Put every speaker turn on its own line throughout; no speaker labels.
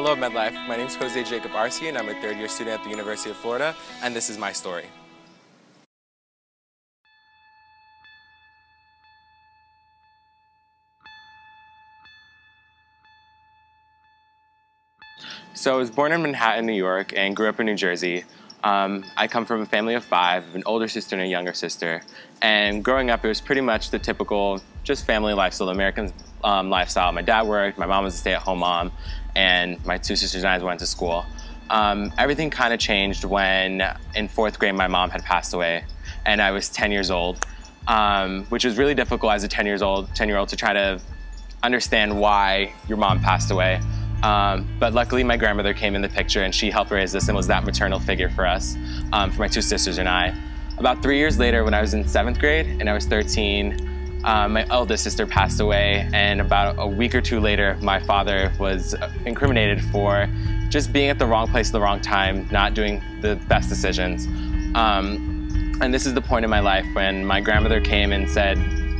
Hello MEDLIFE, my name is Jose Jacob Arce and I'm a third-year student at the University of Florida, and this is my story. So I was born in Manhattan, New York, and grew up in New Jersey. I come from a family of 5, an older sister and a younger sister. And growing up, it was pretty much the typical just family lifestyle, the American lifestyle. My dad worked, my mom was a stay-at-home mom, and my 2 sisters and I went to school. Everything kind of changed when, in 4th grade, my mom had passed away, and I was 10 years old, which was really difficult as a 10-year-old to try to understand why your mom passed away. But luckily my grandmother came in the picture and she helped raise us and was that maternal figure for us, for my 2 sisters and I. About 3 years later, when I was in 7th grade and I was 13, my eldest sister passed away, and about a week or 2 later, my father was incriminated for just being at the wrong place at the wrong time, not doing the best decisions. And this is the point in my life when my grandmother came and said,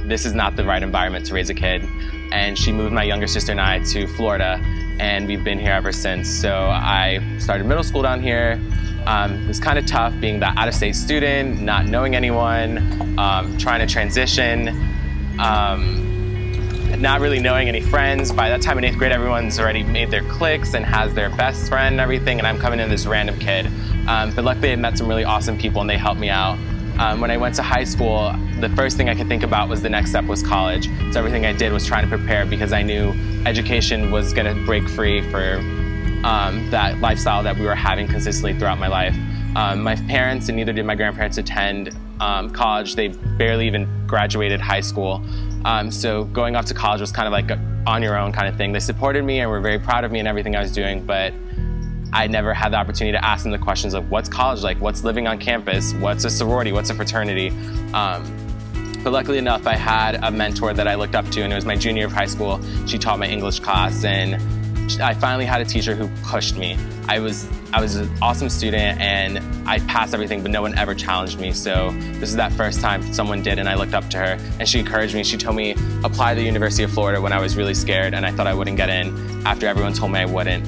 this is not the right environment to raise a kid. And she moved my younger sister and I to Florida, and we've been here ever since. So I started middle school down here. It was kind of tough being that out-of-state student, not knowing anyone, trying to transition, not really knowing any friends. By that time in 8th grade, everyone's already made their cliques and has their best friend and everything, and I'm coming in this random kid. But luckily I met some really awesome people and they helped me out. When I went to high school, the first thing I could think about was the next step was college. So everything I did was trying to prepare because I knew education was going to break free for that lifestyle that we were having consistently throughout my life. My parents, and neither did my grandparents, attend college. They barely even graduated high school. So going off to college was kind of like a on your own kind of thing. They supported me and were very proud of me and everything I was doing, but I never had the opportunity to ask them the questions of what's college like, what's living on campus, what's a sorority, what's a fraternity. But luckily enough, I had a mentor that I looked up to, and it was my junior year of high school. She taught my English class, and I finally had a teacher who pushed me. I was an awesome student, and I passed everything, but no one ever challenged me. So this is that first time someone did, and I looked up to her, and she encouraged me. She told me apply to the University of Florida when I was really scared, and I thought I wouldn't get in after everyone told me I wouldn't.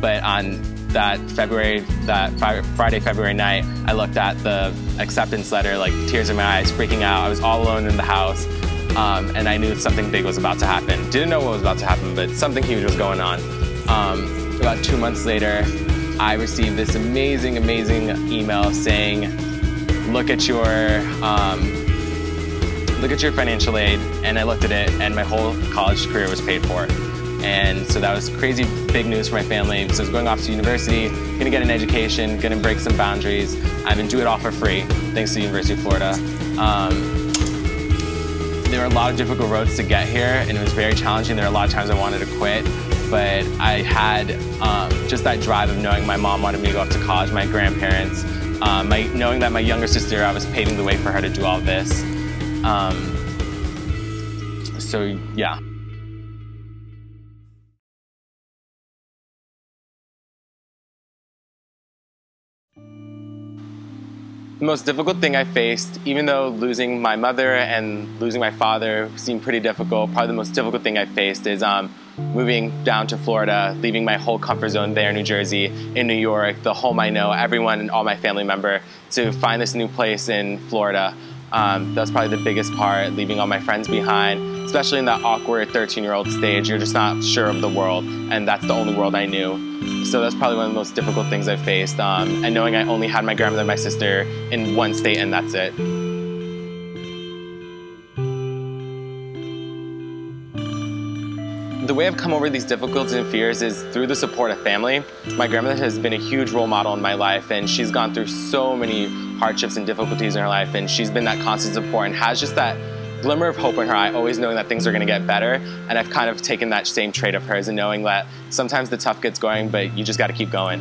But on that Friday, February night, I looked at the acceptance letter, like tears in my eyes, freaking out. I was all alone in the house, and I knew something big was about to happen. Didn't know what was about to happen, but something huge was going on. About 2 months later, I received this amazing, amazing email saying, look at your financial aid, and I looked at it, and my whole college career was paid for. And so that was crazy big news for my family, because I was going off to university, gonna get an education, gonna break some boundaries. I'm gonna do it all for free, thanks to the University of Florida. There were a lot of difficult roads to get here, and it was very challenging. There were a lot of times I wanted to quit, but I had just that drive of knowing my mom wanted me to go off to college, my grandparents, knowing that my younger sister, I was paving the way for her to do all this. So yeah. The most difficult thing I faced, even though losing my mother and losing my father seemed pretty difficult, probably the most difficult thing I faced is moving down to Florida, leaving my whole comfort zone there in New Jersey, in New York, the home I know, everyone and all my family member, to find this new place in Florida. That was probably the biggest part, leaving all my friends behind, especially in that awkward 13-year-old stage. You're just not sure of the world, and that's the only world I knew. So that's probably one of the most difficult things I faced, and knowing I only had my grandmother and my sister in one state, and that's it. The way I've come over these difficulties and fears is through the support of family. My grandmother has been a huge role model in my life, and she's gone through so many hardships and difficulties in her life, and she's been that constant support and has just that glimmer of hope in her eye, always knowing that things are going to get better. And I've kind of taken that same trait of hers and knowing that sometimes the tough gets going, but you just got to keep going.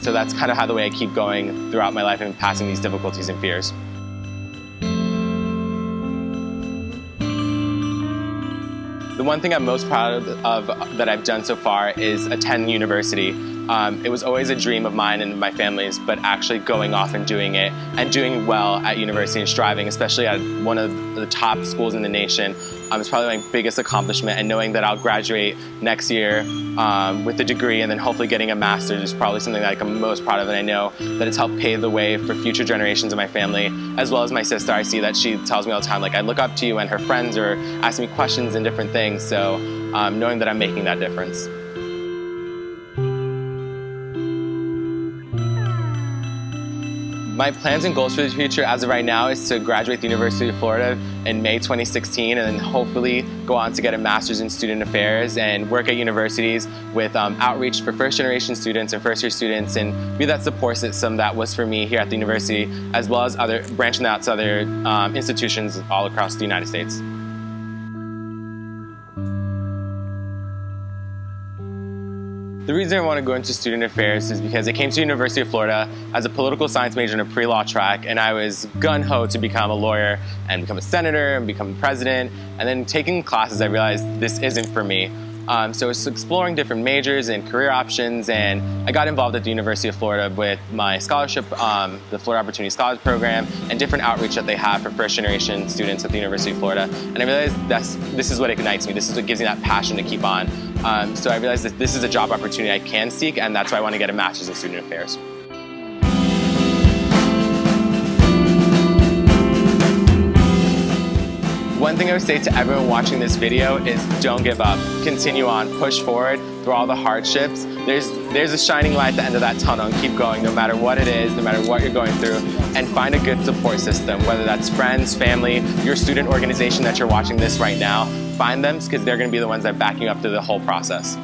So that's kind of how the way I keep going throughout my life and passing these difficulties and fears. The one thing I'm most proud of that I've done so far is attend university. It was always a dream of mine and my family's, but actually going off and doing it and doing well at university and striving, especially at one of the top schools in the nation, It's probably my biggest accomplishment, and knowing that I'll graduate next year with a degree and then hopefully getting a master's is probably something that I'm most proud of, and I know that it's helped pave the way for future generations of my family, as well as my sister. I see that she tells me all the time, like, I look up to you, and her friends are asking me questions and different things, so knowing that I'm making that difference. My plans and goals for the future as of right now is to graduate the University of Florida in May 2016 and then hopefully go on to get a master's in student affairs and work at universities with outreach for first-generation students and first-year students and be that support system that was for me here at the university, as well as branching out to other institutions all across the United States. The reason I want to go into student affairs is because I came to University of Florida as a political science major in a pre-law track, and I was gung-ho to become a lawyer and become a senator and become president. And then taking classes, I realized this isn't for me. So I was exploring different majors and career options, and I got involved at the University of Florida with my scholarship, the Florida Opportunity Scholars Program, and different outreach that they have for first-generation students at the University of Florida. And I realized this is what ignites me. This is what gives me that passion to keep on. So I realized that this is a job opportunity I can seek, and that's why I want to get a master's in student affairs. One thing I would say to everyone watching this video is don't give up. Continue on, push forward through all the hardships. There's a shining light at the end of that tunnel, and keep going no matter what it is, no matter what you're going through, and find a good support system, whether that's friends, family, your student organization that you're watching this right now. Find them because they're going to be the ones that back you up through the whole process.